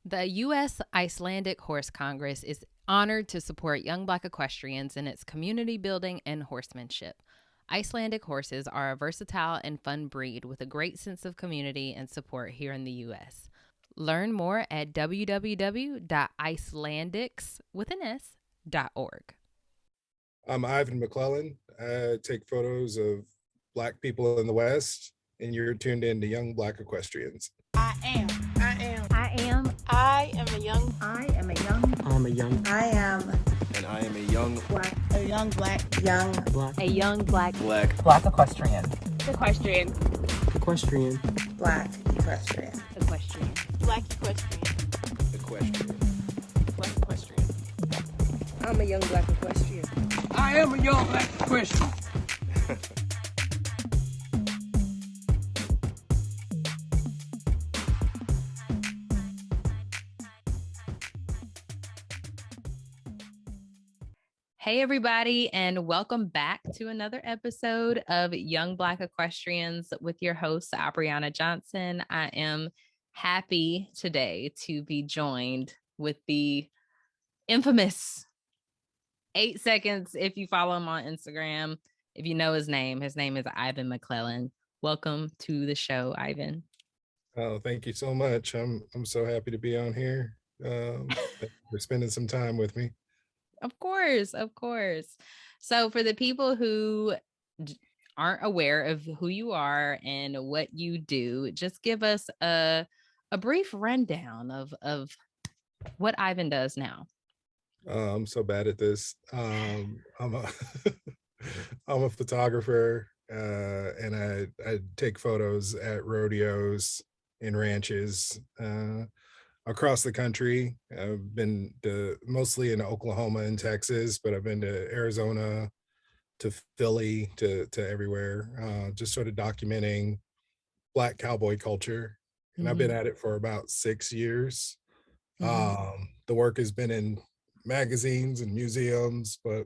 The U.S. Icelandic Horse Congress is honored to support young Black equestrians in its community building and horsemanship. Icelandic horses are a versatile and fun breed with a great sense of community and support here in the U.S. Learn more at www.icelandics.org. I'm Ivan McClellan. I take photos of Black people in the West, and you're tuned in to Young Black Equestrians. I am a young black equestrian. I'm a young black equestrian. I am a young black equestrian. Hey, everybody, and welcome back to another episode of Young Black Equestrians with your host, Abriana Johnson. I am happy today to be joined with the infamous 8 Seconds. If you follow him on Instagram, if you know his name is Ivan McClellan. Welcome to the show, Ivan. Oh, thank you so much. I'm so happy to be on here. Thank you for spending some time with me. Of course. So for the people who aren't aware of who you are and what you do, just give us a brief rundown of what Ivan does now. I'm so bad at this. I'm a photographer, and I take photos at rodeos and ranches across the country. I've been mostly in Oklahoma and Texas, but I've been to Arizona, to Philly, to everywhere, just sort of documenting Black cowboy culture. And I've been at it for about 6 years. The work has been in magazines and museums, but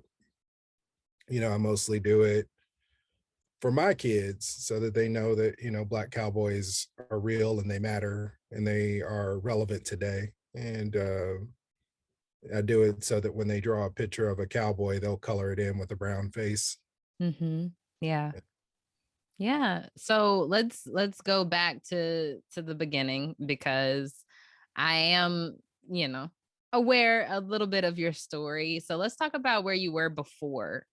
I mostly do it for my kids so that they know that Black cowboys are real and they matter and they are relevant today. And I do it so that when they draw a picture of a cowboy, they'll color it in with a brown face. Yeah. So let's go back to the beginning, because I am aware a little bit of your story. So let's talk about where you were before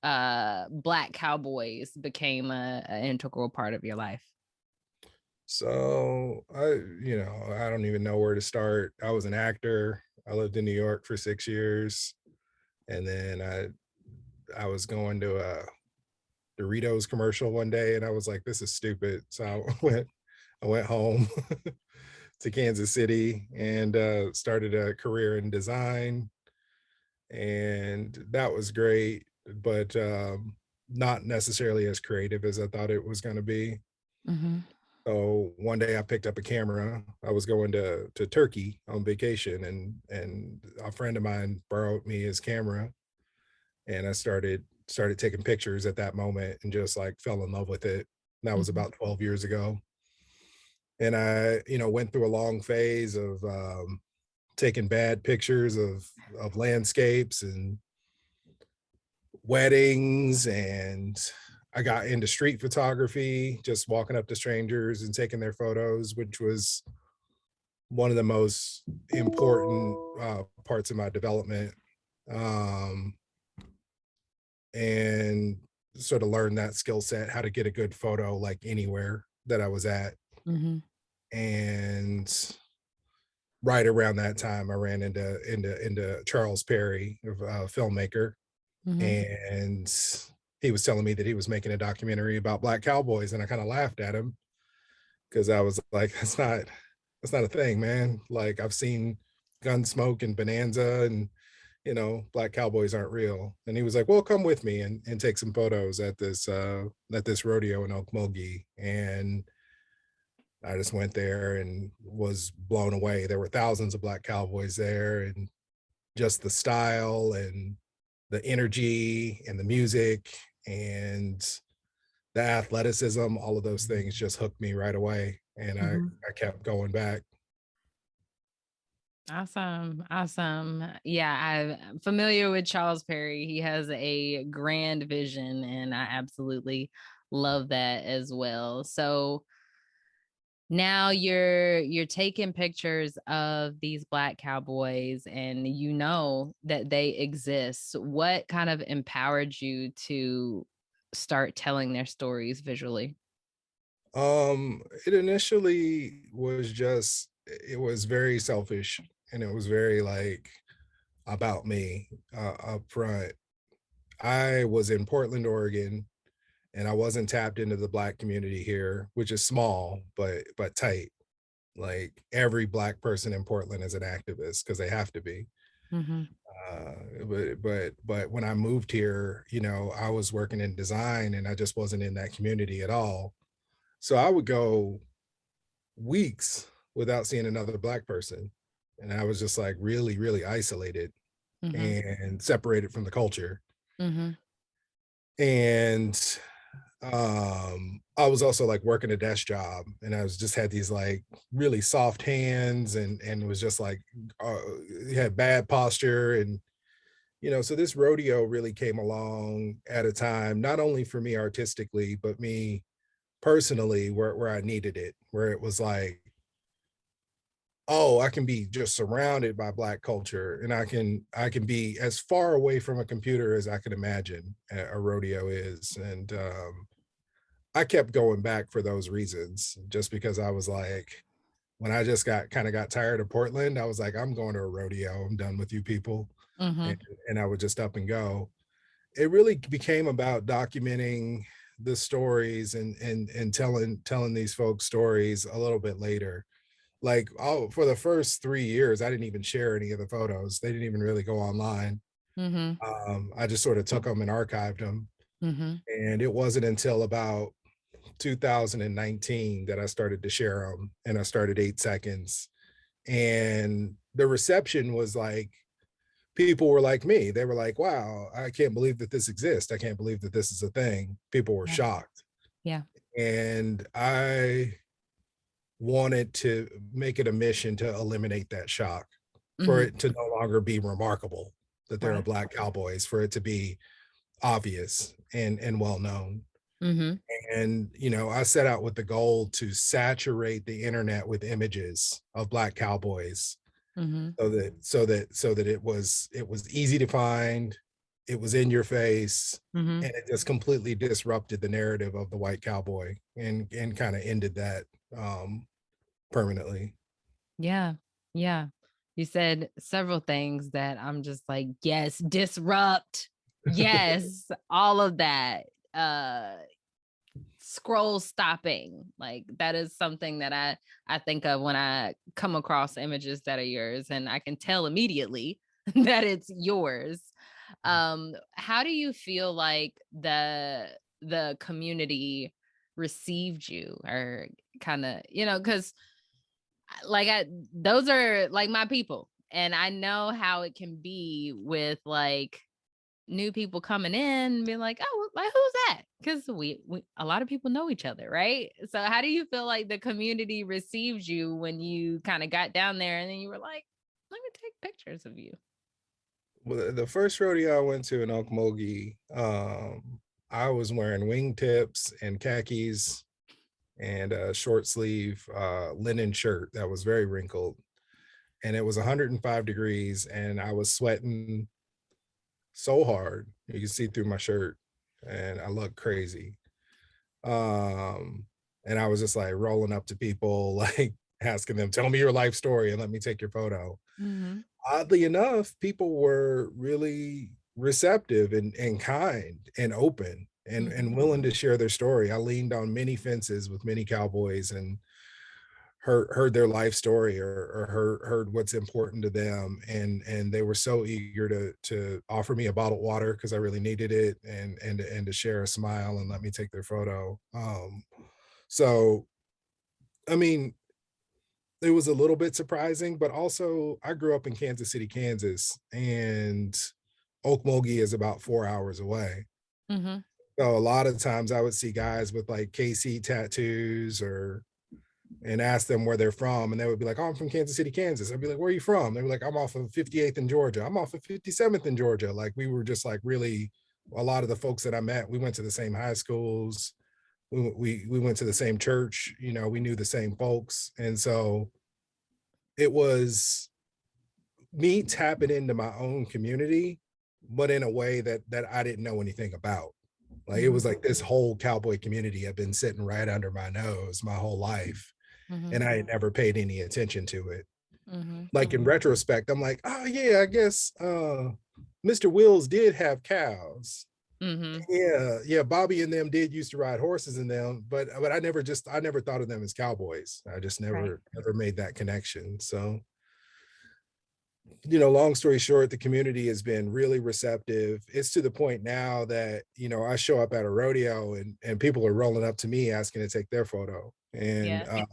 Black cowboys became an integral part of your life. So I don't even know where to start. I was an actor. I lived in New York for 6 years, and then I was going to a Doritos commercial one day, and I was like, "This is stupid." So I went home to Kansas City and started a career in design, and that was great, but not necessarily as creative as I thought it was going to be. So one day I picked up a camera. I was going to Turkey on vacation, and a friend of mine borrowed me his camera, and I started taking pictures at that moment and just like fell in love with it. And that was about 12 years ago. And I, went through a long phase of taking bad pictures of landscapes and weddings, and I got into street photography, just walking up to strangers and taking their photos, which was one of the most important parts of my development. And sort of learned that skill set, how to get a good photo like anywhere that I was at. And right around that time, I ran into Charles Perry, a filmmaker, and he was telling me that he was making a documentary about Black cowboys, and I kind of laughed at him because I was like, that's not a thing, man. Like, I've seen Gunsmoke and Bonanza, and Black cowboys aren't real. And he was like, well, come with me and take some photos at this rodeo in Okmulgee. And I just went there and was blown away. There were thousands of Black cowboys there, and just the style and the energy and the music and the athleticism, all of those things just hooked me right away. And I kept going back. Awesome. Yeah, I'm familiar with Charles Perry. He has a grand vision, and I absolutely love that as well. So now you're taking pictures of these Black cowboys, and you know that they exist. What kind of empowered you to start telling their stories visually? It initially was just, it was very selfish, and it was very like about me up front. I was in Portland, Oregon, and I wasn't tapped into the Black community here, which is small but tight. Like every Black person in Portland is an activist because they have to be. Mm-hmm. But when I moved here, you know, I was working in design and I just wasn't in that community at all. So I would go weeks without seeing another Black person, and I was just like really, really isolated Mm-hmm. and separated from the culture. Mm-hmm. And I was also like working a desk job, and I was just had these like really soft hands, and was just like uh, had bad posture. And you know, so this rodeo really came along at a time not only for me artistically but me personally, where I needed it, where it was like, oh, I can be just surrounded by Black culture, and I can be as far away from a computer as I can imagine a rodeo is. And I kept going back for those reasons, just because I was like, when I just got tired of Portland, I was like, I'm going to a rodeo. I'm done with you people. Mm-hmm. And I would just up and go. It really became about documenting the stories and telling these folks stories a little bit later. Like, oh, for the first 3 years, I didn't even share any of the photos. They didn't even really go online. Mm-hmm. I just sort of took them and archived them. Mm-hmm. And it wasn't until about 2019 that I started to share them, and I started 8 seconds. And the reception was like, people were like me. They were like, wow, I can't believe that this exists. I can't believe that this is a thing. People were Yeah. shocked. Yeah. And I wanted to make it a mission to eliminate that shock, for Mm-hmm. it to no longer be remarkable that there are Right. Black cowboys, for it to be obvious and well known. Mm-hmm. And you know, I set out with the goal to saturate the internet with images of Black cowboys, Mm-hmm. so that it was easy to find, it was in your face, Mm-hmm. and it just completely disrupted the narrative of the white cowboy, and kind of ended that um permanently. Yeah. Yeah. You said several things that I'm just like, yes, disrupt. Yes, all of that. Scroll stopping. Like that is something that I think of when I come across images that are yours, and I can tell immediately that it's yours. How do you feel like the community received you, or kind of, because like those are like my people, and I know how it can be with like new people coming in and being like, oh, like who's that? Because we a lot of people know each other, right? So how do you feel like the community received you when you kind of got down there and then you were like, let me take pictures of you? Well, the first rodeo I went to in Okmulgee, I was wearing wingtips and khakis and a short sleeve linen shirt that was very wrinkled, and it was 105 degrees, and I was sweating so hard you can see through my shirt, and I looked crazy. um and I was just like rolling up to people like asking them, tell me your life story and let me take your photo. Mm-hmm. Oddly enough, people were really receptive and kind and open and willing to share their story. I leaned on many fences with many cowboys and heard their life story, or heard what's important to them, and they were so eager to offer me a bottled water because I really needed it, and to share a smile and let me take their photo. So I mean, it was a little bit surprising, but also I grew up in Kansas City, Kansas, and Okmulgee is about 4 hours away. Mm-hmm. So a lot of times I would see guys with like KC tattoos, or and ask them where they're from, and they would be like, oh, I'm from Kansas City, Kansas. I'd be like, where are you from? They were like, I'm off of 58th in Georgia. I'm off of 57th in Georgia. Like, we were just like really, a lot of the folks that I met, we went to the same high schools. We went to the same church, you know, we knew the same folks. And so it was me tapping into my own community, but in a way that I didn't know anything about. Like, it was like this whole cowboy community had been sitting right under my nose my whole life, and I had never paid any attention to it. Like, in retrospect, I'm like, oh yeah, I guess Mr. Wills did have cows. Yeah, Bobby and them did used to ride horses in them, but I never thought of them as cowboys. I just never made that connection. So, you know, long story short, the community has been really receptive. It's to the point now that, you know, I show up at a rodeo and people are rolling up to me asking to take their photo. And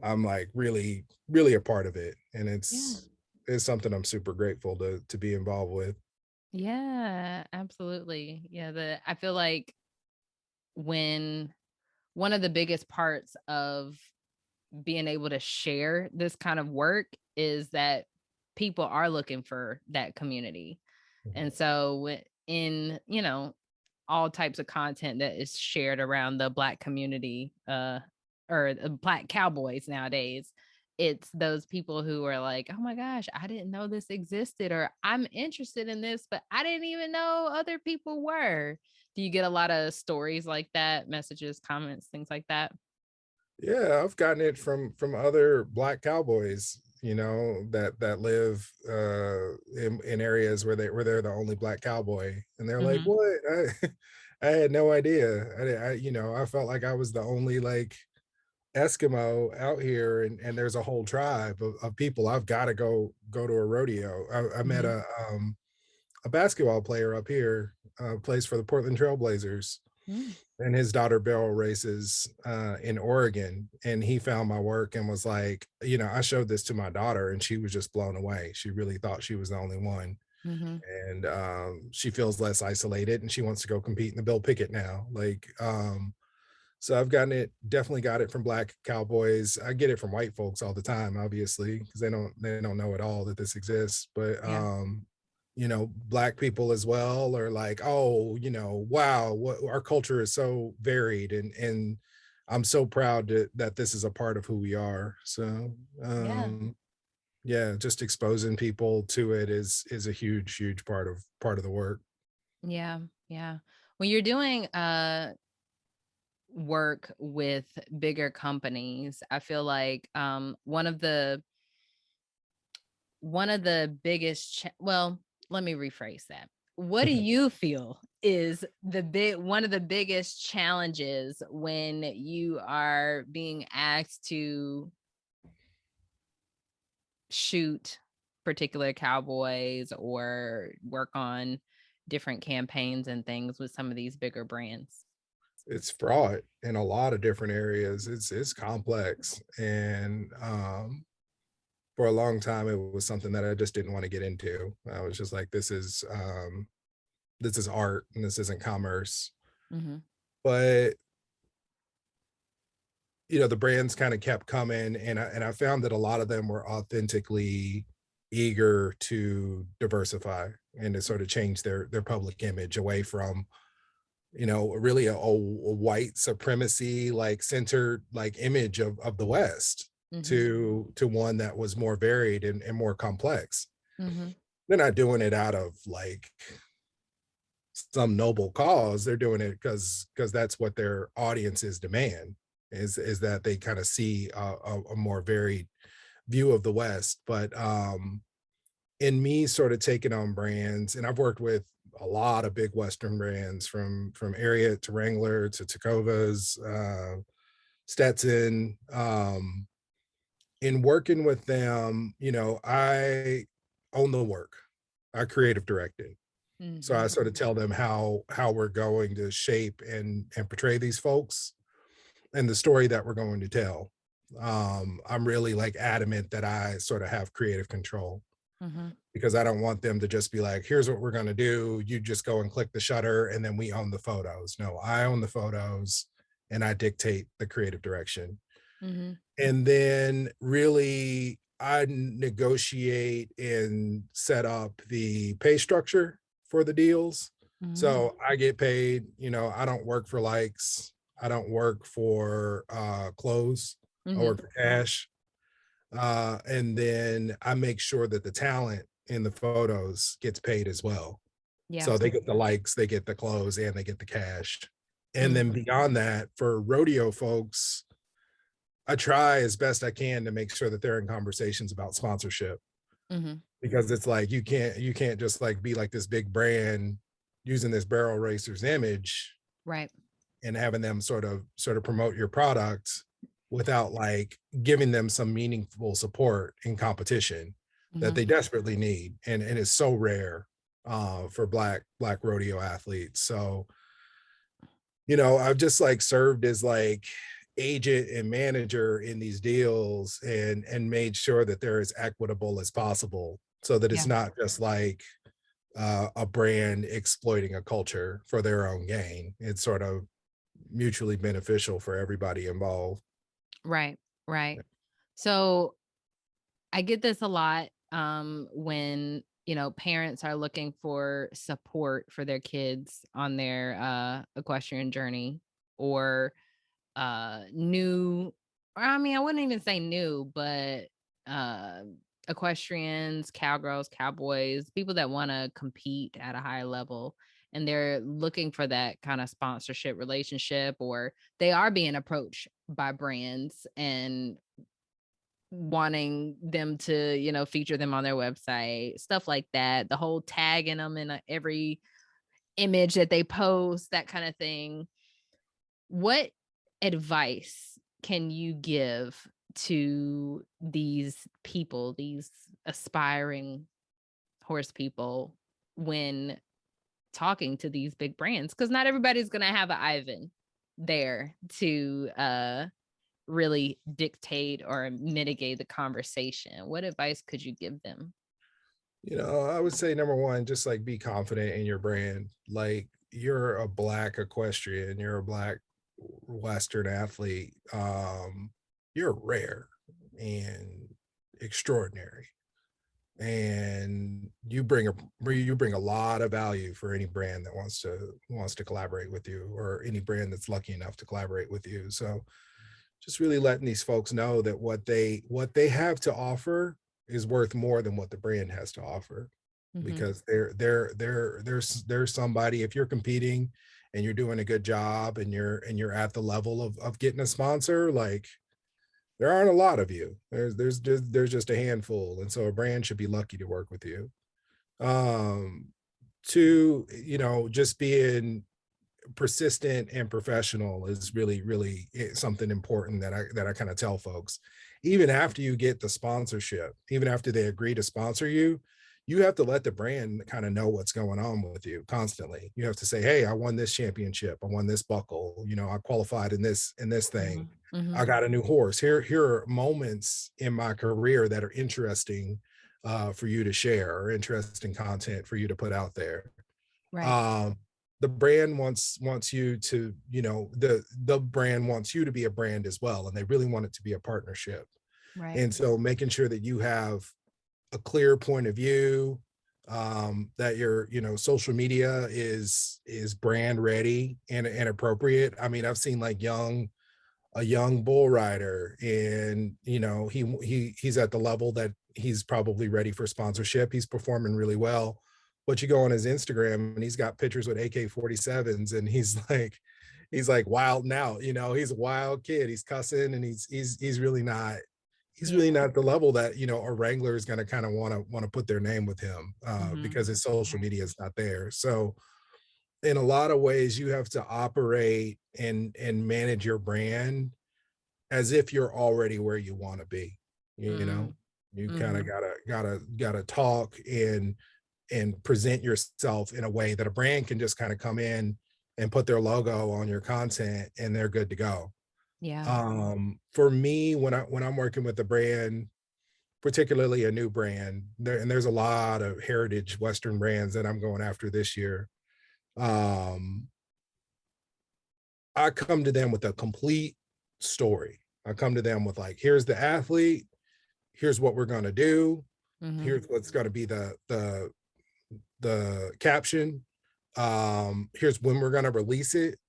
I'm like really, really a part of it. And it's something I'm super grateful to be involved with. Yeah, absolutely. Yeah, I feel like when one of the biggest parts of being able to share this kind of work is that people are looking for that community. And so in, you know, all types of content that is shared around the Black community, or Black cowboys nowadays, it's those people who are like, oh my gosh, I didn't know this existed, or I'm interested in this, but I didn't even know other people were. Do you get a lot of stories like that, messages, comments, things like that? Yeah, I've gotten it from other Black cowboys, you know, that live in areas where they're the only Black cowboy, and they're like, what? I had no idea. I you know, I felt like I was the only like Eskimo out here, and there's a whole tribe of people. I've got to go to a rodeo. I met a basketball player up here, plays for the Portland Trailblazers, and his daughter barrel races in Oregon. And he found my work and was like, you know, I showed this to my daughter and she was just blown away. She really thought she was the only one. And she feels less isolated and she wants to go compete in the Bill Pickett now. Like, so I've definitely got it from Black cowboys. I get it from white folks all the time, obviously, because they don't know at all that this exists. But you know, Black people as well are like, oh, you know, wow, what our culture is so varied, and I'm so proud that this is a part of who we are. So yeah, just exposing people to it is a huge part of the work. Yeah. When you're doing work with bigger companies, I feel like one of the biggest well, let me rephrase that. What do you feel is one of the biggest challenges when you are being asked to shoot particular cowboys or work on different campaigns and things with some of these bigger brands? It's fraught in a lot of different areas. It's complex, and for a long time it was something that I just didn't want to get into. I was just like, this is art and this isn't commerce. But you know, the brands kind of kept coming, and I found that a lot of them were authentically eager to diversify and to sort of change their public image away from, you know, really a white supremacy like centered like image of the West to one that was more varied and more complex. They're not doing it out of like some noble cause. They're doing it because that's what their audiences demand, is that they kind of see a more varied view of the West. But in me sort of taking on brands, and I've worked with a lot of big Western brands from Ariat to Wrangler to Tacovas, Stetson. In working with them, you know, I own the work. I creative directed. So I sort of tell them how we're going to shape and portray these folks and the story that we're going to tell. I'm really like adamant that I sort of have creative control, because I don't want them to just be like, here's what we're going to do. You just go and click the shutter and then we own the photos. No, I own the photos and I dictate the creative direction. Mm-hmm. And then really I negotiate and set up the pay structure for the deals. Mm-hmm. So I get paid, I don't work for likes. I don't work for clothes. I work for cash. And then I make sure that the talent in the photos gets paid as well. Yeah. So they get the likes, they get the clothes, and they get the cash. And Mm-hmm. then beyond that, for rodeo folks, I try as best I can to make sure that they're in conversations about sponsorship, Mm-hmm. because it's like you can't just like be like this big brand using this barrel racers image Right. and having them sort of promote your product without like giving them some meaningful support in competition that they desperately need, and it's so rare for black rodeo athletes. So I've just like served as like agent and manager in these deals, and made sure that they're as equitable as possible, so that it's not just like a brand exploiting a culture for their own gain. It's sort of mutually beneficial for everybody involved. Right. Right. So I get this a lot when, parents are looking for support for their kids on their equestrian journey, or new, or I mean, I wouldn't even say new, but uh equestrians, cowgirls, cowboys, people that want to compete at a high level, and they're looking for that kind of sponsorship relationship, or they are being approached by brands and wanting them to, feature them on their website, stuff like that. The whole tagging them in every image that they post, that kind of thing. What advice can you give to these people, these aspiring horse people, when talking to these big brands? Because not everybody's going to have an Ivan there to really dictate or mitigate the conversation. What advice could you give them? I would say number one, just like be confident in your brand. Like, you're a black equestrian, you're a black Western athlete. You're rare and extraordinary, and you bring a lot of value for any brand that wants to collaborate with you, or any brand that's lucky enough to collaborate with you. So just really letting these folks know that what they have to offer is worth more than what the brand has to offer, because there's somebody, if you're competing and you're doing a good job, and you're at the level of getting a sponsor, like, there aren't a lot of you. There's just a handful, and so a brand should be lucky to work with you. Two, just being persistent and professional is really, really something important that I kind of tell folks. Even after you get the sponsorship, even after they agree to sponsor you, you have to let the brand kind of know what's going on with you constantly. You have to say, hey, I won this championship, I won this buckle, I qualified in this thing. I got a new horse. Here are moments in my career that are interesting for you to share, or interesting content for you to put out there. Right. The brand wants you to, the brand wants you to be a brand as well, and they really want it to be a partnership. Right. And so making sure that you have a clear point of view, that your, social media is brand ready and appropriate. I mean, I've seen like a young bull rider, and he's at the level that he's probably ready for sponsorship. He's performing really well, but you go on his Instagram and he's got pictures with AK-47s, and he's like wilding out. He's a wild kid. He's cussing, and he's really not the level that a Wrangler is going to kind of want to put their name with him, because his social media is not there. So in a lot of ways, you have to operate and manage your brand as if you're already where you want to be. You kind of gotta talk and present yourself in a way that a brand can just kind of come in and put their logo on your content, and they're good to go. Yeah. For me, when I'm working with a brand, particularly a new brand, there's a lot of heritage Western brands that I'm going after this year. I come to them with a complete story. I come to them with like, here's the athlete, here's what we're going to do, here's what's going to be the caption, here's when we're going to release it,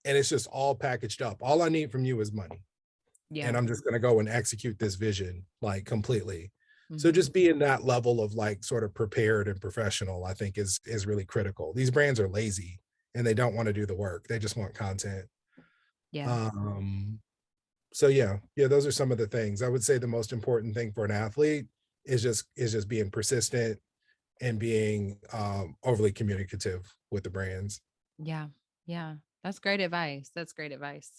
and it's just all packaged up. All I need from you is money. Yeah. And I'm just going to go and execute this vision like completely. So just being that level of like sort of prepared and professional, I think is really critical. These brands are lazy and they don't want to do the work. They just want content. Yeah. So yeah, those are some of the things. I would say the most important thing for an athlete is just being persistent and being overly communicative with the brands. Yeah. Yeah. That's great advice. That's great advice.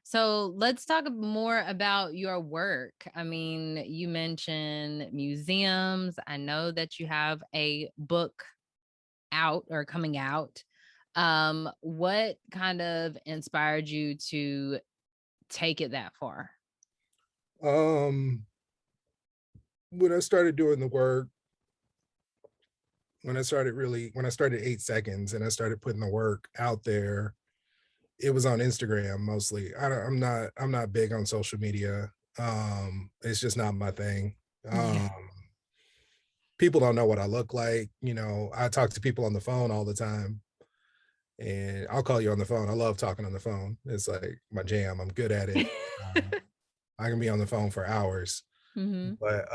So let's talk more about your work. I mean, you mentioned museums. I know that you have a book out or coming out. What kind of inspired you to take it that far? When I started doing the work, when I started 8 seconds and I started putting the work out there, it was on Instagram mostly. I'm not big on social media. It's just not my thing. Yeah. People don't know what I look like. You know, I talk to people on the phone all the time, and I'll call you on the phone. I love talking on the phone. It's like my jam. I'm good at it. I can be on the phone for hours, but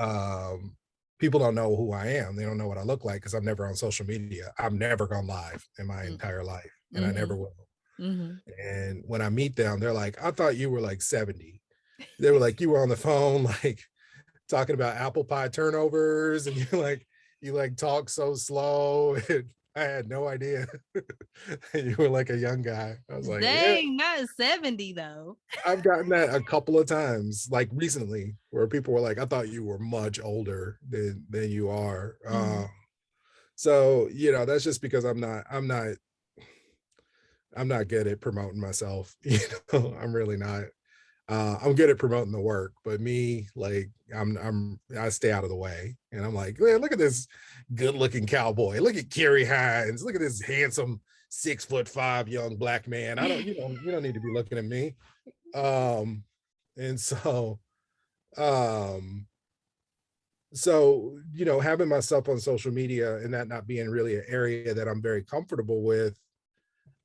people don't know who I am. They don't know what I look like because I'm never on social media. I've never gone live in my entire life, and I never will. And when I meet them, they're like, I thought you were like 70. They were like, you were on the phone, like talking about apple pie turnovers. And you talk so slow. And I had no idea you were like a young guy. I was like, dang, not 70 though. I've gotten that a couple of times, like recently, where people were like, I thought you were much older than you are. So, you know, that's just because I'm not good at promoting myself. You know, I'm really not. I'm good at promoting the work, but me, like, I stay out of the way. And I'm like, man, look at this good-looking cowboy. Look at Kerry Hines. Look at this handsome 6'5" young black man. You don't need to be looking at me. And so, you know, having myself on social media and that not being really an area that I'm very comfortable with,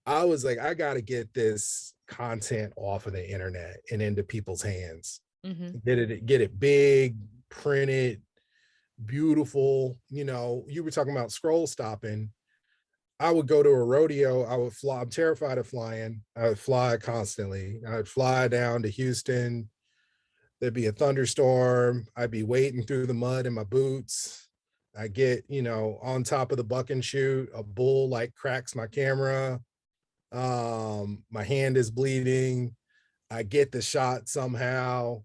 I was like, I got to get this content off of the internet and into people's hands. Get it big, print it, beautiful. You know, you were talking about scroll stopping. I would go to a rodeo. I would fly. I'm terrified of flying. I would fly constantly. I would fly down to Houston. There'd be a thunderstorm. I'd be wading through the mud in my boots. I get, you know, on top of the buck and shoot. A bull like cracks my camera. My hand is bleeding. I get the shot somehow.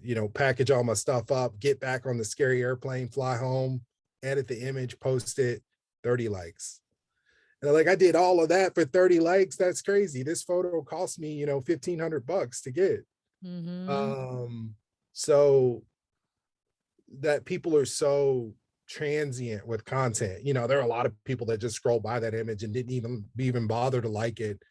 You know, package all my stuff up, get back on the scary airplane, fly home, edit the image, post it, 30 likes. And like, I did all of that for 30 likes. That's crazy. This photo cost me, you know, $1,500 to get. So that people are so transient with content. You know, there are a lot of people that just scroll by that image and didn't even bother to like it.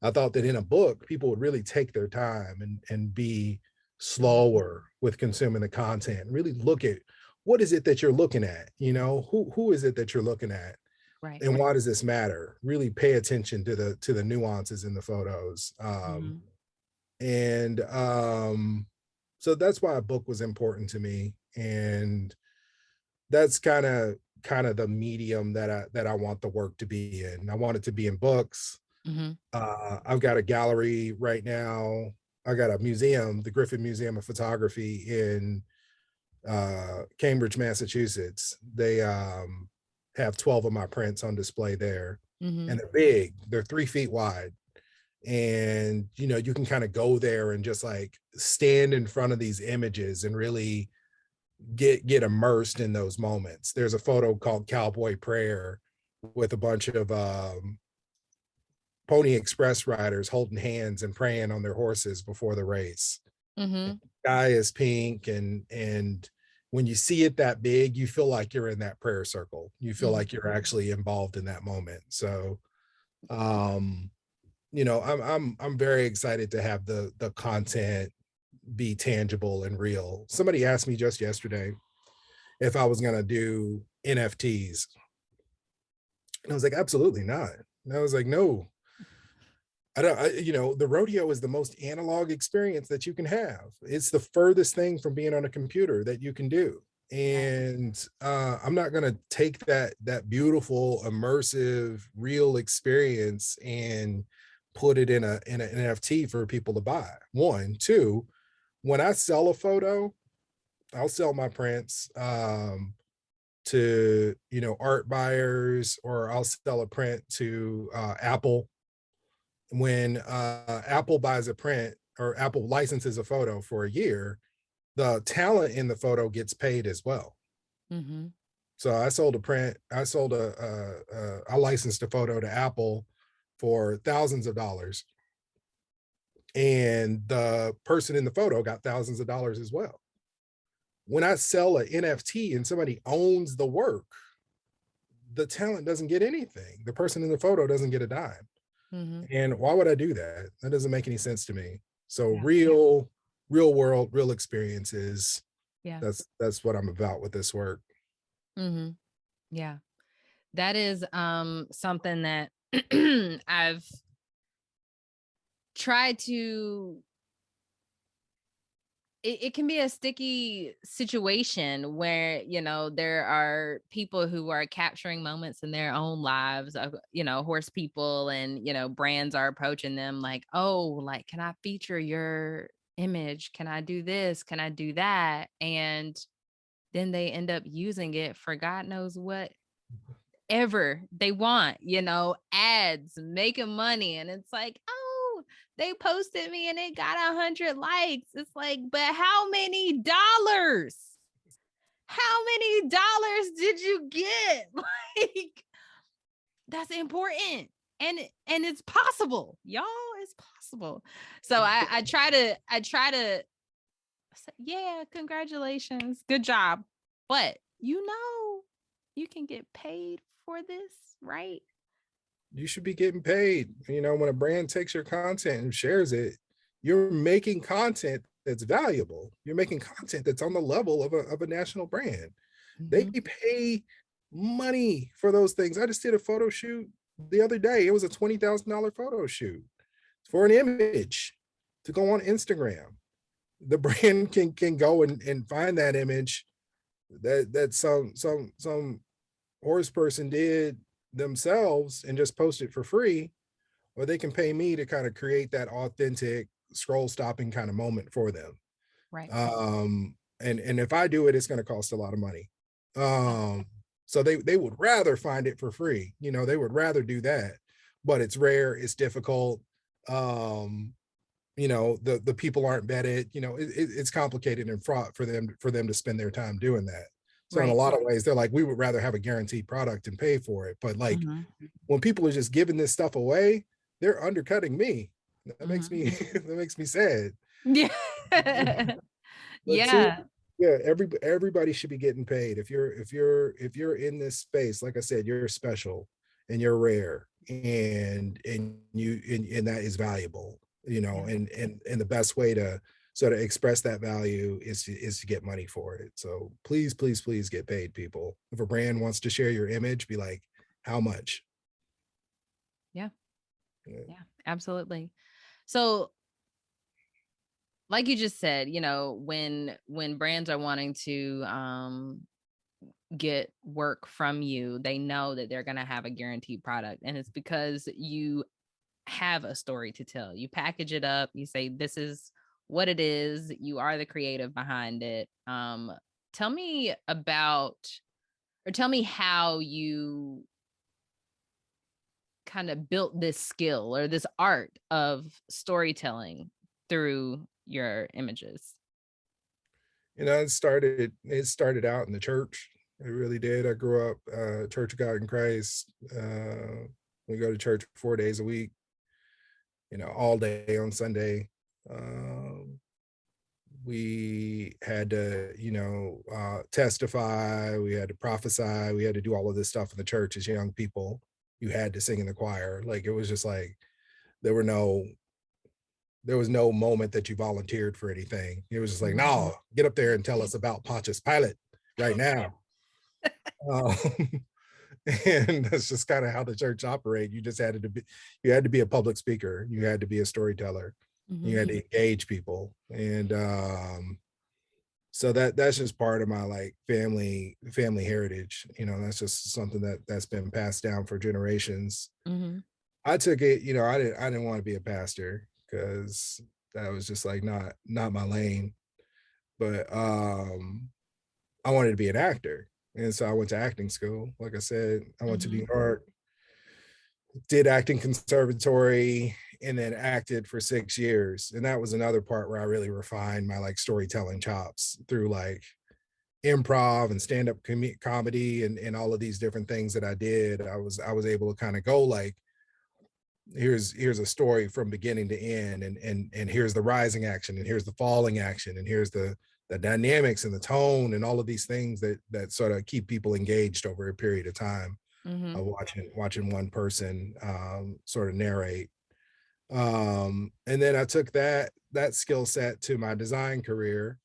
I thought that in a book, people would really take their time and be slower with consuming the content, really look at what is it that you're looking at, you know, who is it that you're looking at, right? And why does this matter? Really pay attention to the nuances in the photos. So that's why a book was important to me, and that's kind of the medium that I want the work to be in. I want it to be in books. I've got a gallery right now. I got a museum, the Griffith Museum of Photography in Cambridge, Massachusetts. They have 12 of my prints on display there, and they're big. They're 3 feet wide. And, you know, you can kind of go there and just like stand in front of these images and really get immersed in those moments. There's a photo called Cowboy Prayer with a bunch of Pony Express riders holding hands and praying on their horses before the race. The sky is pink, and when you see it that big, you feel like you're in that prayer circle. You feel like you're actually involved in that moment. So I'm very excited to have the content be tangible and real. Somebody asked me just yesterday if I was going to do NFTs. And I was like, absolutely not. And I was like, no, I don't, the rodeo is the most analog experience that you can have. It's the furthest thing from being on a computer that you can do. And I'm not going to take that beautiful, immersive, real experience and put it in an NFT for people to buy. One, two, when I sell a photo, I'll sell my prints to art buyers, or I'll sell a print to Apple. When Apple buys a print or Apple licenses a photo for a year, the talent in the photo gets paid as well. Mm-hmm. So I sold a print. I licensed a photo to Apple for thousands of dollars, and the person in the photo got thousands of dollars as well. When I sell an NFT and somebody owns the work, the talent doesn't get anything. The person in the photo doesn't get a dime. Mm-hmm. And why would I do that? That doesn't make any sense to me. So real world, real experiences. Yeah. That's what I'm about with this work. Mm-hmm. Yeah. That is something that I've tried to, it can be a sticky situation where, there are people who are capturing moments in their own lives of, horse people, and, brands are approaching them like, oh, like, can I feature your image? Can I do this? Can I do that? And then they end up using it for God knows what ever they want, ads, making money. And it's like, oh, they posted me and it got 100 likes. It's like, but how many dollars? How many dollars did you get? Like, that's important. And it's possible, y'all. It's possible. So I try to say, yeah, congratulations, good job. But you can get paid for this, right? You should be getting paid. When a brand takes your content and shares it, you're making content that's valuable. You're making content that's on the level of a national brand. Mm-hmm. They pay money for those things. I just did a photo shoot the other day. It was a $20,000 photo shoot for an image to go on Instagram. The brand can go and find that image that some horse person did themselves and just post it for free, or they can pay me to kind of create that authentic scroll stopping kind of moment for them. Right. And if I do it, it's going to cost a lot of money. So they would rather find it for free. They would rather do that, but it's rare. It's difficult. The people aren't vetted. It's complicated and fraught for them to spend their time doing that. So in a lot of ways, they're like, we would rather have a guaranteed product and pay for it. But like, when people are just giving this stuff away, they're undercutting me. That makes me sad. Yeah. Yeah. Everybody should be getting paid. If you're in this space, like I said, you're special and you're rare, and that is valuable, and the best way to sort of express that value is to get money for it. So please get paid, people. If a brand wants to share your image, be like, how much? Yeah, absolutely. So like you just said, when brands are wanting to get work from you, they know that they're going to have a guaranteed product. And it's because you have a story to tell. You package it up. You say, this is what it is. You are the creative behind it. Tell me how you kind of built this skill or this art of storytelling through your images. It started out in the church. It really did. I grew up Church of God in Christ. We go to church 4 days a week, all day on Sunday. We had to, testify. We had to prophesy. We had to do all of this stuff in the church as young people. You had to sing in the choir. Like, it was just like there was no moment that you volunteered for anything. It was just like, no, get up there and tell us about Pontius Pilate right now. um, and that's just kind of how the church operated. You had to be a public speaker, you had to be a storyteller, you had to engage people. And so that's just part of my like family heritage. That's just something that's been passed down for generations. I took it, I didn't want to be a pastor because that was just like not my lane. But I wanted to be an actor. And so I went to acting school. Like I said, I went to New York, did acting conservatory, and then acted for 6 years. And that was another part where I really refined my like storytelling chops through like improv and stand-up comedy and all of these different things that I did. I was able to kind of go like, here's a story from beginning to end, and here's the rising action, and here's the falling action, and here's the dynamics and the tone and all of these things that sort of keep people engaged over a period of time of watching one person sort of narrate. And then I took that skill set to my design career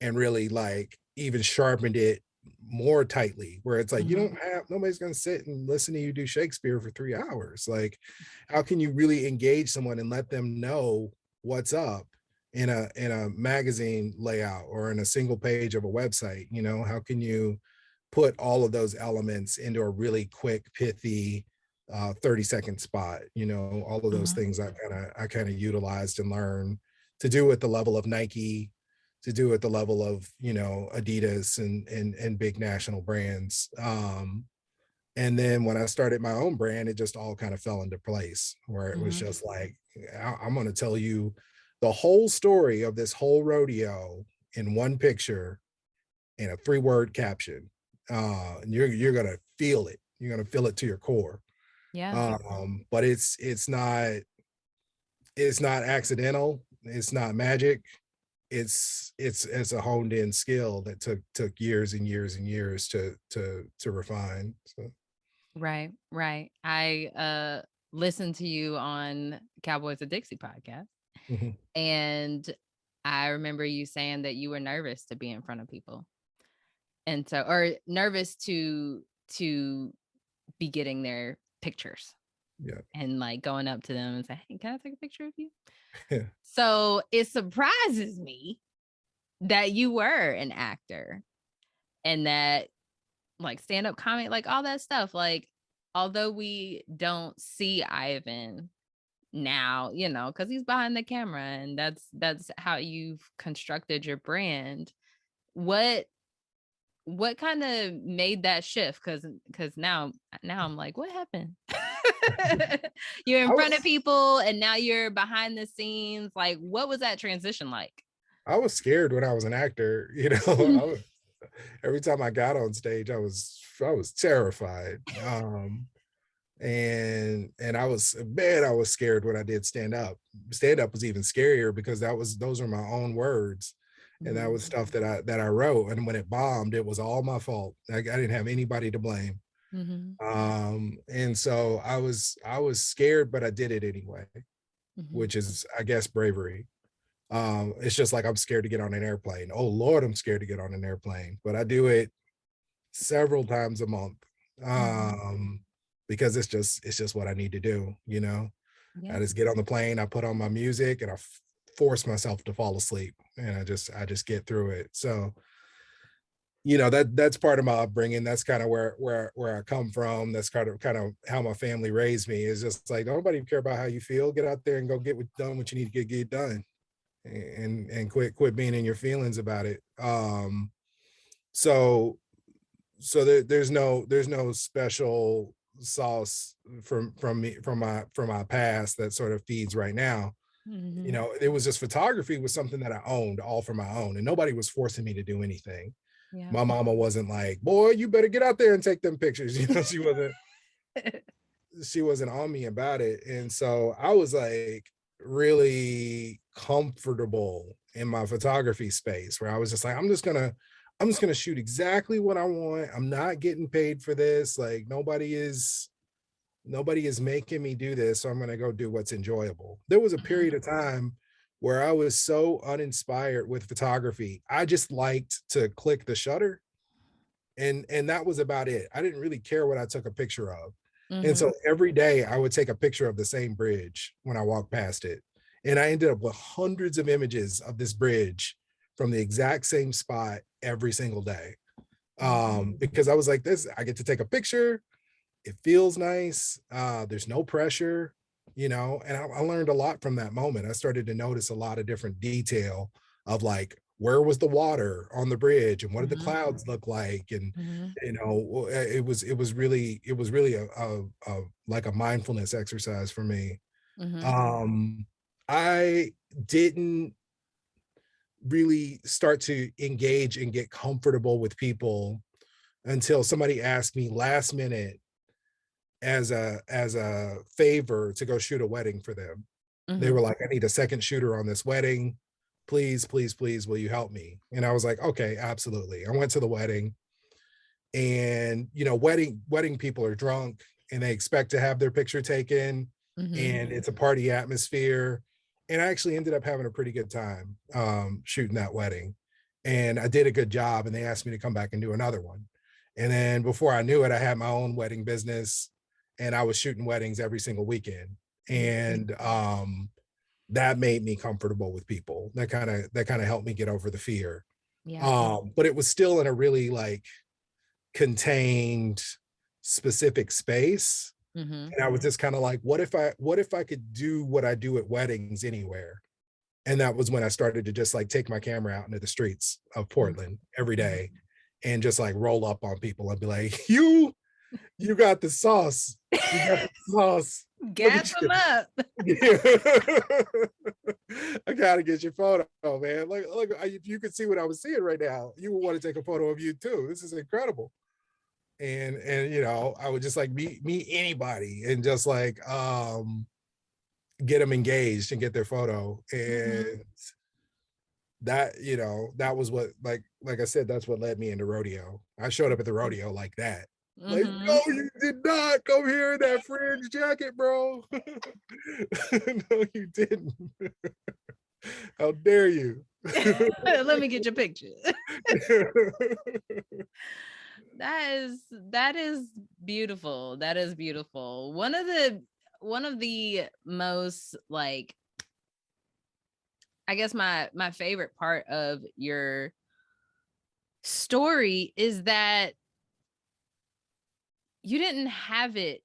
and really like even sharpened it more tightly, where it's like nobody's going to sit and listen to you do Shakespeare for 3 hours. Like, how can you really engage someone and let them know what's up in a magazine layout or in a single page of a website? How can you put all of those elements into a really quick, pithy 30-second spot? All of those things I kind of utilized and learned to do at the level of Nike, to do at the level of Adidas and big national brands. And then when I started my own brand, it just all kind of fell into place, where it was just like, I'm going to tell you the whole story of this whole rodeo in one picture in a 3-word caption. And you're going to feel it. You're going to feel it to your core. Yeah. But it's not accidental. It's not magic. It's a honed in skill that took years and years and years to refine. So. Right. I listened to you on Cowboys of Dixie podcast. And I remember you saying that you were nervous to be in front of people. And so, or nervous to be getting their pictures. Yeah. And like going up to them and say, hey, can I take a picture of you? Yeah. So it surprises me that you were an actor and that like stand-up comedy, like all that stuff. Like, although we don't see Ivan now, because he's behind the camera and that's how you've constructed your brand. What kind of made that shift? Because now I'm like, what happened? You're in front of people and now you're behind the scenes. Like, what was that transition like? I was scared when I was an actor. Every time I got on stage, I was terrified. And I was scared when I did stand up. Stand up was even scarier because those are my own words. And that was stuff that I wrote. And when it bombed, it was all my fault. I didn't have anybody to blame. And so I was scared, but I did it anyway, which is, I guess, bravery. It's just like, I'm scared to get on an airplane. Oh Lord, I'm scared to get on an airplane, but I do it several times a month. Because it's just what I need to do. Yeah. I just get on the plane, I put on my music, and I force myself to fall asleep, and I just get through it. So, that's part of my upbringing. That's kind of where I come from. That's kind of how my family raised me. Is just like, nobody care about how you feel. Get out there and go get done what you need to get done, and quit being in your feelings about it. So there's no special sauce from my past that sort of feeds right now. It was just, photography was something that I owned all for my own, and nobody was forcing me to do anything. My mama wasn't like, boy, you better get out there and take them pictures. She wasn't on me about it. And so I was like really comfortable in my photography space, where I was just like, I'm just gonna shoot exactly what I want. I'm not getting paid for this. Like, nobody is Nobody is making me do this, so I'm going to go do what's enjoyable. There was a period of time where I was so uninspired with photography. I just liked to click the shutter, and that was about it. I didn't really care what I took a picture of. And so every day I would take a picture of the same bridge when I walked past it. And I ended up with hundreds of images of this bridge from the exact same spot every single day. Because I was like, this, I get to take a picture. It feels nice. There's no pressure, and I learned a lot from that moment. I started to notice a lot of different detail of like, where was the water on the bridge and what did the clouds look like? And, it was really a like a mindfulness exercise for me. I didn't really start to engage and get comfortable with people until somebody asked me last minute as a favor to go shoot a wedding for them. They were like, I need a second shooter on this wedding. Please, please, please, will you help me? And I was like, okay, absolutely. I went to the wedding, and wedding people are drunk and they expect to have their picture taken, and it's a party atmosphere. And I actually ended up having a pretty good time shooting that wedding. And I did a good job, and they asked me to come back and do another one. And then before I knew it, I had my own wedding business, and I was shooting weddings every single weekend. And that made me comfortable with people. That kind of helped me get over the fear. But it was still in a really like contained, specific space. And I was just kind of like, what if I could do what I do at weddings anywhere? And that was when I started to just like take my camera out into the streets of Portland every day and just like roll up on people and be like, you got the sauce. You got the sauce. Gas them up. I gotta get your photo, man. Look, if you could see what I was seeing right now, you would want to take a photo of you too. This is incredible. And I would just like meet anybody and just like get them engaged and get their photo. And that was what, like I said, that's what led me into rodeo. I showed up at the rodeo like that. Like, no, you did not come here in that fringe jacket, bro. No, you didn't. How dare you? Let me get your picture. That is beautiful. That is beautiful. One of the most, like, I guess my favorite part of your story is that you didn't have it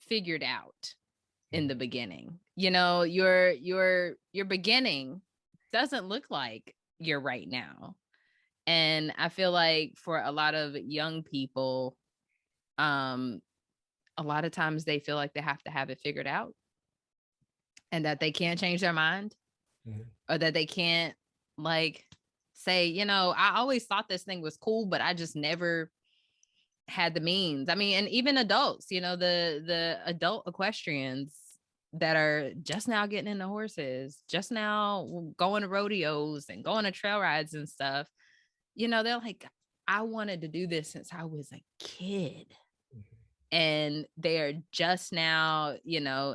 figured out in the beginning. Your beginning doesn't look like you're right now. And I feel like for a lot of young people, a lot of times they feel like they have to have it figured out and that they can't change their mind or that they can't like say, I always thought this thing was cool, but I just never had the means. I mean, and even adults, the adult equestrians that are just now getting into horses, just now going to rodeos and going to trail rides and stuff, they're like, I wanted to do this since I was a kid. And they are just now,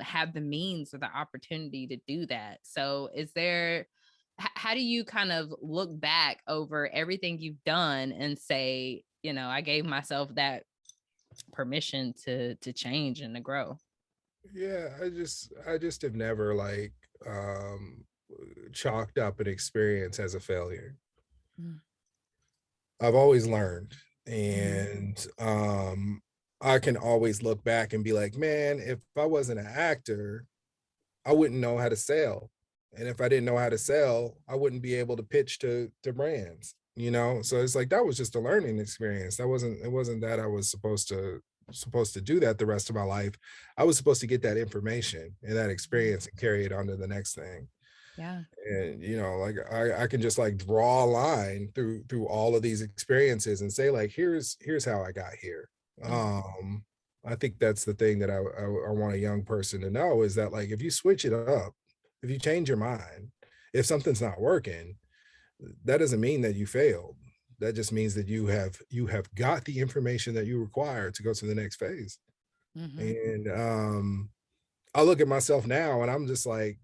have the means or the opportunity to do that. So how do you kind of look back over everything you've done and say, I gave myself that permission to change and to grow? Yeah, I just have never like chalked up an experience as a failure. I've always learned, and I can always look back and be like, man, if I wasn't an actor, I wouldn't know how to sell. And if I didn't know how to sell, I wouldn't be able to pitch to brands, So it's like, that was just a learning experience. It wasn't that I was supposed to do that the rest of my life. I was supposed to get that information and that experience and carry it on to the next thing. Yeah. And like I can just like draw a line through all of these experiences and say like, here's how I got here. I think that's the thing that I want a young person to know, is that like, if you switch it up, if you change your mind, if something's not working, that doesn't mean that you failed. that just means that you have got the information that you require to go to the next phase. And I look at myself now and I'm just like,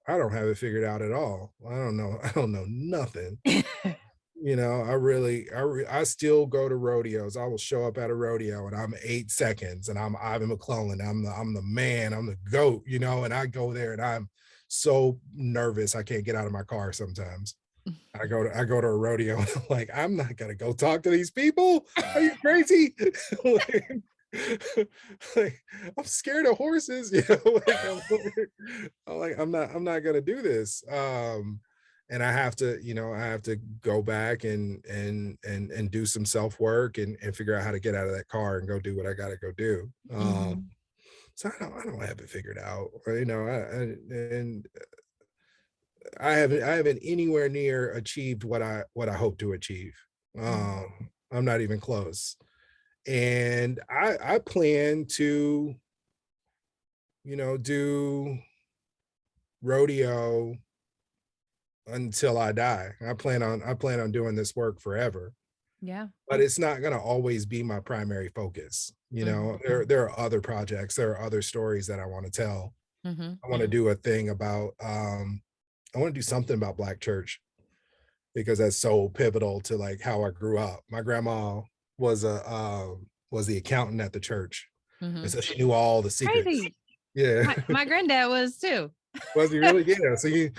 I don't have it figured out at all. I don't know nothing. I still go to rodeos. I will show up at a rodeo and I'm 8 seconds and I'm Ivan McClellan. I'm the man, I'm the GOAT, and I go there and I'm so nervous I can't get out of my car sometimes. I go to a rodeo and I'm like, I'm not gonna go talk to these people. Are you crazy? like, I'm scared of horses, I'm not gonna do this. And I have to go back and do some self work and figure out how to get out of that car and go do what I gotta go do. So I don't have it figured out, I haven't anywhere near achieved what I hope to achieve. I'm not even close. And I plan to, do rodeo until I die. I plan on doing this work forever. Yeah. But it's not going to always be my primary focus. There are other projects, there are other stories that I want to tell. I want to do a thing about I want to do something about Black church because that's so pivotal to like how I grew up. My grandma was the accountant at the church. And so she knew all the secrets. Crazy. Yeah. My granddad was too. Was he really? Yeah. So you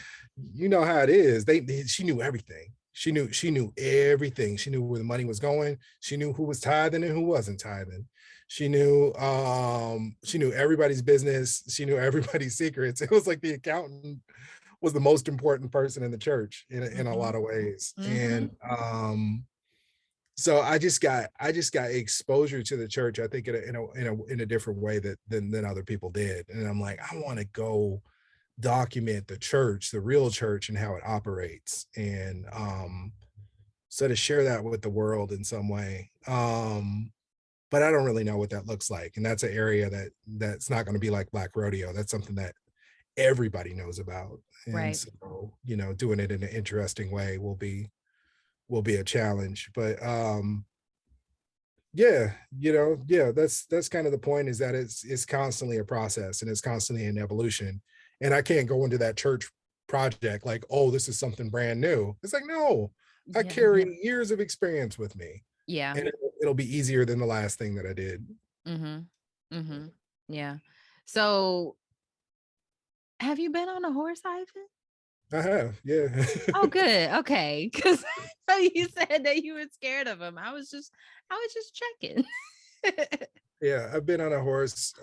know how it is. She knew everything. She knew everything. She knew where the money was going. She knew who was tithing and who wasn't tithing. She knew everybody's business. She knew everybody's secrets. It was like the accountant was the most important person in the church in a lot of ways. And so I just got exposure to the church, I think in a different way than other people did. And I'm like, I want to go document the church, the real church, and how it operates. And so to share that with the world in some way. But I don't really know what that looks like. And that's an area that's not going to be like Black Rodeo. That's something that everybody knows about. And right. So, doing it in an interesting way will be a challenge. But that's kind of the point, is that it's constantly a process and it's constantly an evolution. And I can't go into that church project like, oh, this is something brand new. It's like, no, I carry years of experience with me. Yeah. And it'll be easier than the last thing that I did. Yeah. So have you been on a horse, Ivan? I have, yeah. Oh, good. Okay. Because you said that you were scared of him. I was just checking. Yeah, I've been on a horse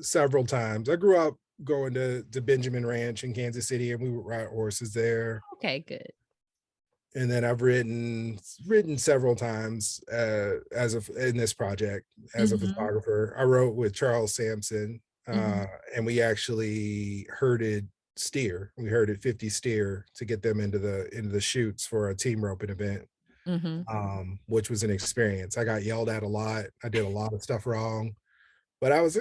several times. I grew up going to Benjamin Ranch in Kansas City, and we would ride horses there. Okay, good. And then I've ridden several times in this project as a photographer. I rode with Charles Sampson, and we actually herded steer. We herded 50 steer to get them into the chutes for a team roping event, which was an experience. I got yelled at a lot. I did a lot of stuff wrong, but I was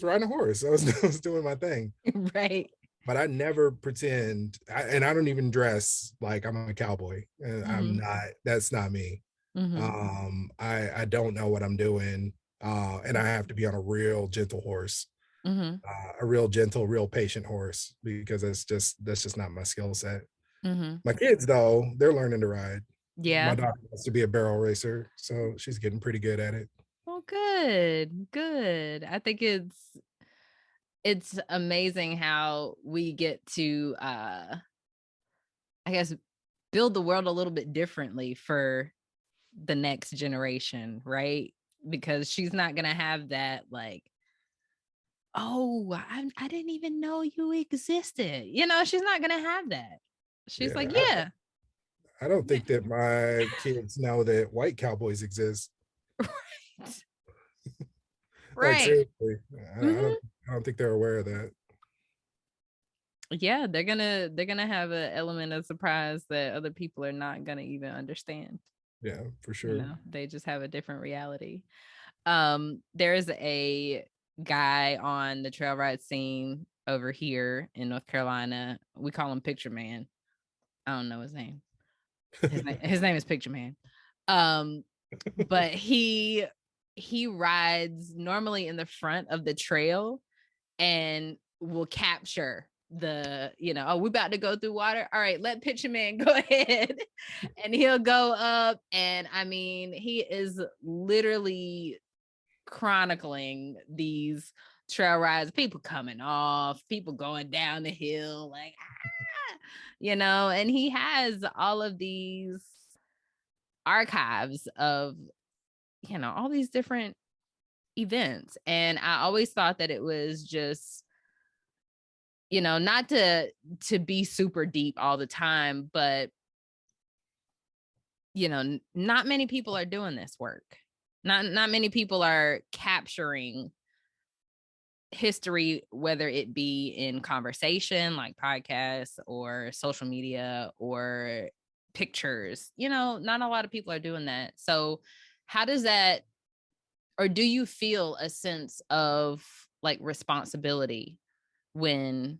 riding a horse. I was doing my thing. Right. But I never pretend, and I don't even dress like I'm a cowboy. I'm not. That's not me. I don't know what I'm doing, and I have to be on a real gentle horse, a real gentle, real patient horse, because that's just not my skill set. My kids, though, they're learning to ride. Yeah. My daughter wants to be a barrel racer, so she's getting pretty good at it. Well, good. I think it's amazing how we get to I guess build the world a little bit differently for the next generation, right? Because she's not gonna have that like, oh, I didn't even know you existed. She's not gonna have that. She's like, yeah. I don't think that my kids know that white cowboys exist. Right. Like, seriously, I don't think they're aware of that. Yeah, they're gonna have an element of surprise that other people are not gonna even understand. Yeah, for sure. They just have a different reality. There's a guy on the trail ride scene over here in North Carolina. We call him Picture Man. I don't know his name, His name is Picture Man. But he rides normally in the front of the trail and will capture the, oh, we're about to go through water. All right, let Picture Man go ahead. And he'll go up. And I mean, he is literally chronicling these trail rides, people coming off, people going down the hill, like, and he has all of these archives of, all these different events. And I always thought that it was just, not to be super deep all the time, but not many people are doing this work. Not many people are capturing history, whether it be in conversation like podcasts or social media or pictures. Not a lot of people are doing that. So how does that, or do you feel a sense of like responsibility when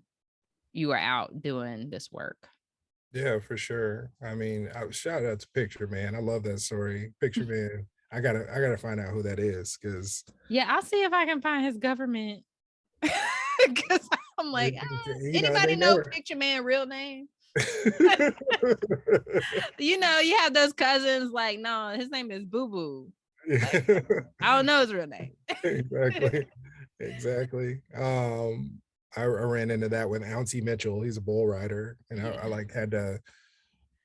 you are out doing this work? Yeah, for sure. I mean, shout out to Picture Man. I love that story. Picture Man. I gotta find out who that is, because I'll see if I can find his government. Because I'm like, anybody know Picture Man real name? You have those cousins like, no, his name is Boo Boo. Like, I don't know his real name. Exactly. I ran into that with Ouncy Mitchell. He's a bull rider, and I like had to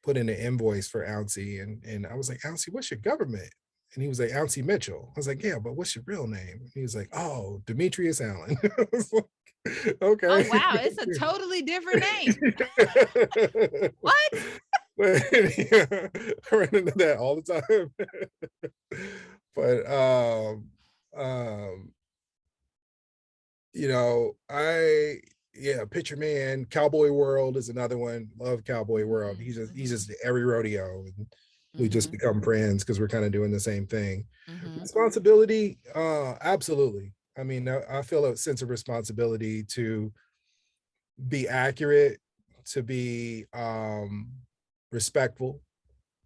put in an invoice for Ouncy, and I was like, Ouncy, what's your government? And he was like, Ouncy Mitchell. I was like, yeah, but what's your real name? And he was like, oh, Demetrius Allen. I was like, okay. Oh wow, it's a totally different name. What? Yeah, I run into that all the time. But Picture Man, Cowboy World is another one. Love Cowboy World. He's just every rodeo, and we just become friends because we're kind of doing the same thing. Responsibility, absolutely. I mean, I feel a sense of responsibility to be accurate, to be respectful,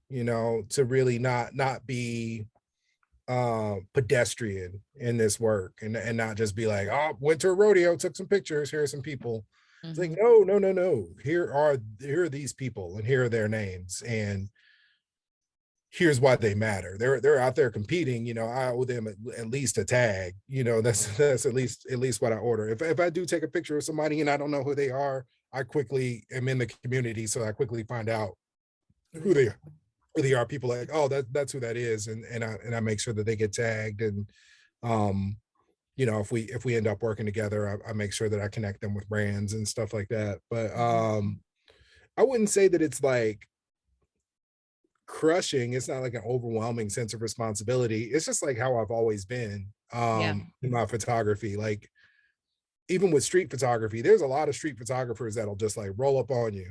to really not be pedestrian in this work, and not just be like, oh, went to a rodeo, took some pictures, here are some people. It's like, no, here are these people, and here are their names, and here's why they matter. They're out there competing. I owe them at least a tag. That's at least what I order. If I do take a picture of somebody and I don't know who they are, I quickly am in the community, so I quickly find out who they are. People like, oh, that's who that is, and I make sure that they get tagged. And if we end up working together, I make sure that I connect them with brands and stuff like that. But I wouldn't say that it's like crushing. It's not like an overwhelming sense of responsibility. It's just like how I've always been in my photography. Like, even with street photography, there's a lot of street photographers that'll just like roll up on you,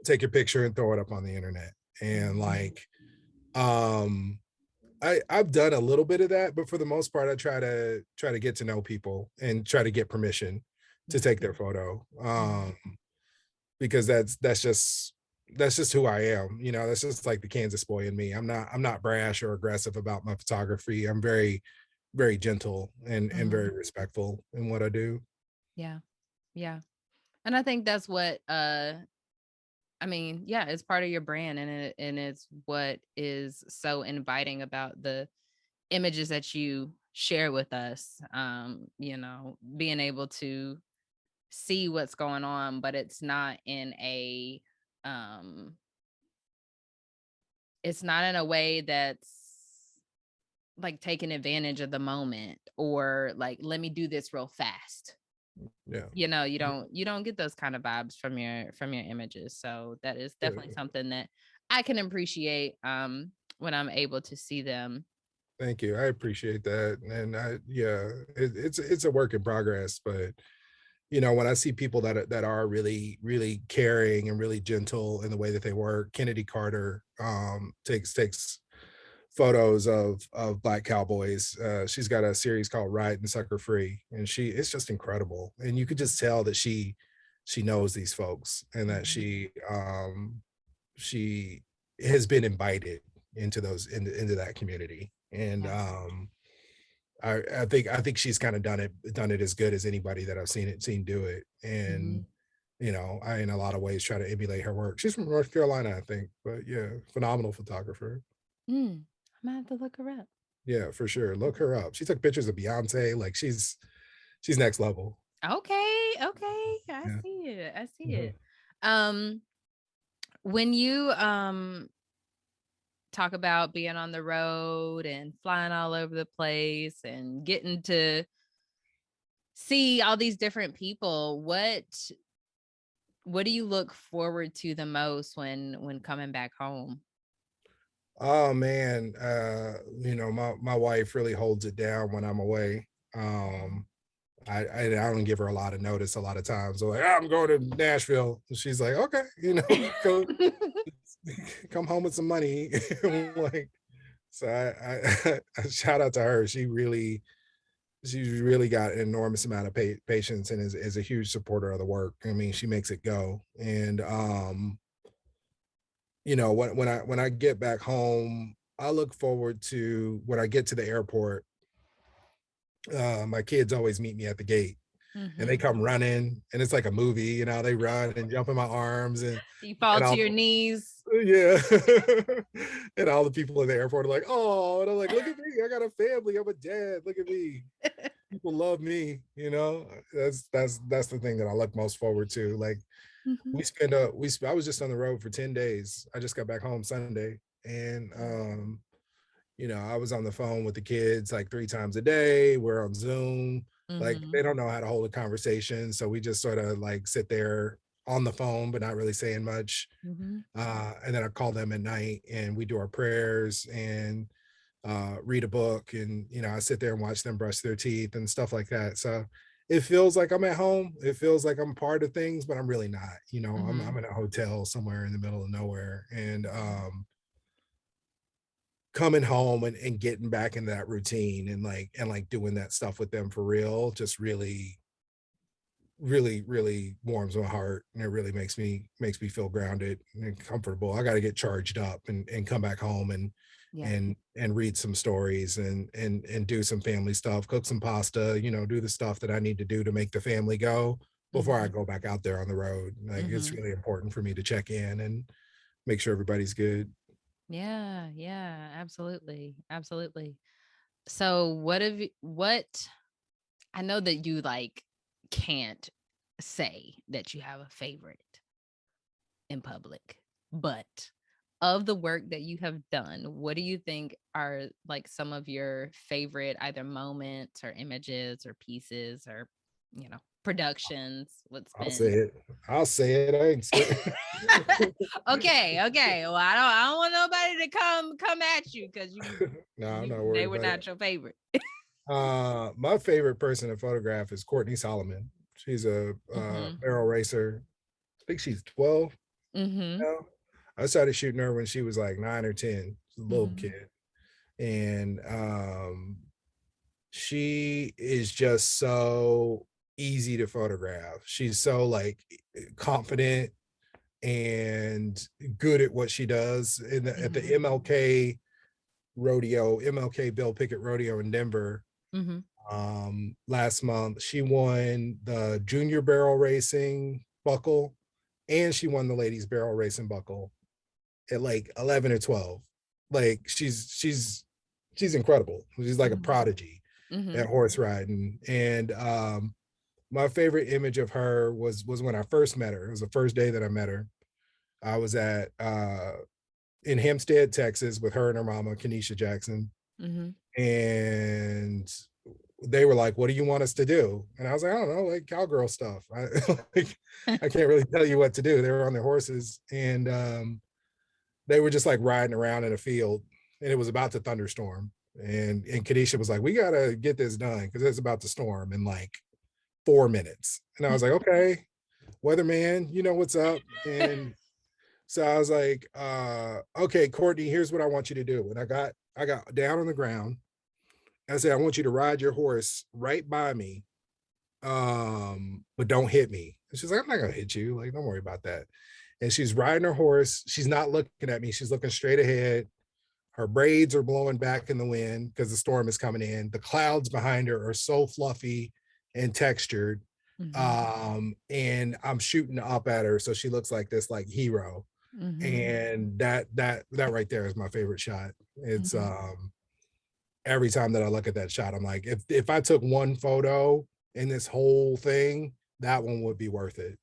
take your picture, and throw it up on the internet. And like, I've done a little bit of that, but for the most part, I try to get to know people and try to get permission to take their photo. Because that's just who I am. That's just like the Kansas boy in me. I'm not brash or aggressive about my photography. I'm very, very gentle and very respectful in what I do. Yeah. And I think that's what it's part of your brand, and it's what is so inviting about the images that you share with us. Being able to see what's going on, but it's not in a way that's like taking advantage of the moment, or like, let me do this real fast. You don't get those kind of vibes from your images. So that is definitely something that I can appreciate when I'm able to see them. Thank you. I appreciate that. And it's a work in progress, but when I see people that are really, really caring and really gentle in the way that they work. Kennedy Carter takes photos of Black cowboys. She's got a series called Ride and Sucker Free, and it's just incredible. And you could just tell that she knows these folks, and that she she has been invited into into that community. And I think she's kind of done it as good as anybody that I've seen do it. And I in a lot of ways try to emulate her work. She's from North Carolina, I think, but yeah, phenomenal photographer. I'm gonna have to look her up. Yeah, for sure. Look her up. She took pictures of Beyonce. Like she's next level. Okay. I see it. When you talk about being on the road and flying all over the place and getting to see all these different people, what do you look forward to the most when coming back home? Oh man, my wife really holds it down when I'm away. I don't give her a lot of notice a lot of times. So like, I'm going to Nashville. And she's like, okay, go come home with some money. Like, so I shout out to her. She's really got an enormous amount of patience and is a huge supporter of the work. I mean, she makes it go. And when I get back home, I look forward to when I get to the airport. My kids always meet me at the gate. And they come running, and it's like a movie, they run and jump in my arms, and you fall to your knees. Yeah. And all the people in the airport are like, oh, and I'm like, look at me, I got a family, I'm a dad, look at me. People love me, that's the thing that I look most forward to. Like I was just on the road for 10 days. I just got back home Sunday, and I was on the phone with the kids like 3 times a day. We're on Zoom. Like they don't know how to hold a conversation. So we just sort of like sit there on the phone, but not really saying much. And then I call them at night and we do our prayers and read a book. And, I sit there and watch them brush their teeth and stuff like that. So it feels like I'm at home. It feels like I'm part of things, but I'm really not. I'm in a hotel somewhere in the middle of nowhere. And coming home and getting back in that routine and doing that stuff with them for real just really warms my heart, and it really makes me feel grounded and comfortable. I got to get charged up and come back home and read some stories and do some family stuff, cook some pasta, do the stuff that I need to do to make the family go before I go back out there on the road. Like it's really important for me to check in and make sure everybody's good. Yeah, absolutely. So what I know that you can't say that you have a favorite in public, but of the work that you have done, what do you think are some of your favorite either moments or images or pieces or productions? I'll say it. I ain't scared. Okay. Well, I don't want nobody to come at you because I'm not worried. They were not your favorite. My favorite person to photograph is Courtney Solomon. She's a barrel racer. I think she's 12. I started shooting her when she was like 9 or 10. She's a little kid. And she is just so easy to photograph. She's so confident and good at what she does. At the MLK Bill Pickett rodeo in Denver, last month, she won the junior barrel racing buckle and she won the ladies barrel racing buckle at 11 or 12. She's incredible. She's like a prodigy at horse riding. And my favorite image of her was when I first met her. It was the first day that I met her. I was at in Hempstead, Texas, with her and her mama, Kenesha Jackson. And they were like, what do you want us to do? And I was like, I don't know, cowgirl stuff. I can't really tell you what to do. They were on their horses and they were just riding around in a field, and it was about to thunderstorm. And Kenesha was like, we got to get this done because it's about to storm in 4 minutes. And I was like, okay, weatherman, you know what's up. And so I was like, okay, Courtney, here's what I want you to do. And I got down on the ground. I said, I want you to ride your horse right by me, but don't hit me. And she's like, I'm not gonna hit you. Don't worry about that. and she's riding her horse. She's not looking at me. She's looking straight ahead. Her braids are blowing back in the wind because the storm is coming in. The clouds behind her are so fluffy and textured. And I'm shooting up at her, so she looks like this like hero. And that right there is my favorite shot. It's every time that I look at that shot, I'm like, if I took one photo in this whole thing, that one would be worth it.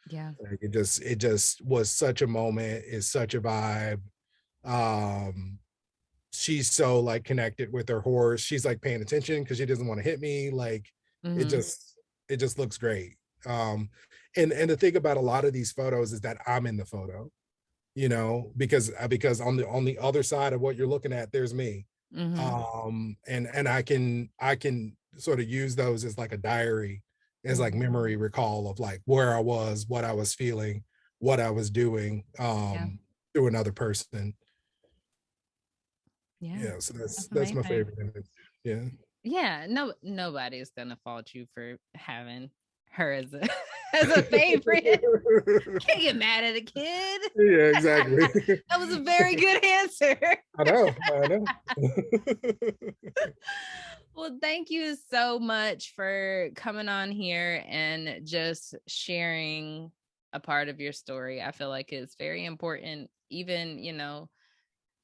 Yeah. Like it just was such a moment. It's such a vibe. She's so like connected with her horse. She's like paying attention because she doesn't want to hit me. Like it just looks great. And the thing about a lot of these photos is that I'm in the photo, you know, because on the other side of what you're looking at, there's me. And I can sort of use those as like a diary, as like memory recall of like where I was, what I was feeling, what I was doing through another person. Yeah, so that's my favorite image. Yeah, nobody's gonna fault you for having her as a favorite. Can't get mad at a kid. Yeah, exactly. That was a very good answer. I know. Well, thank you so much for coming on here and just sharing a part of your story. I feel like it's very important, even, you know,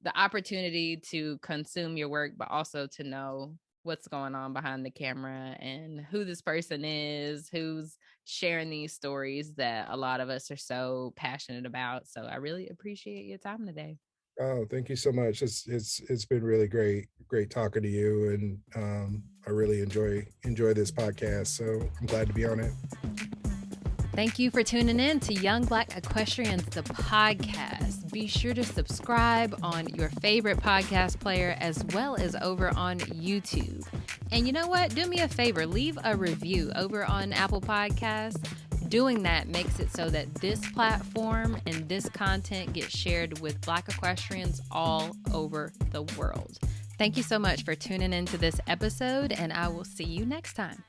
the opportunity to consume your work, but also to know what's going on behind the camera and who this person is, who's sharing these stories that a lot of us are so passionate about. So I really appreciate your time today. Oh, thank you so much. It's been really great talking to you, and I really enjoy this podcast. So I'm glad to be on it. Thank you for tuning in to Young Black Equestrians, the podcast. Be sure to subscribe on your favorite podcast player as well as over on YouTube. And you know what? Do me a favor, leave a review over on Apple Podcasts. Doing that makes it so that this platform and this content gets shared with Black equestrians all over the world. Thank you so much for tuning into this episode, and I will see you next time.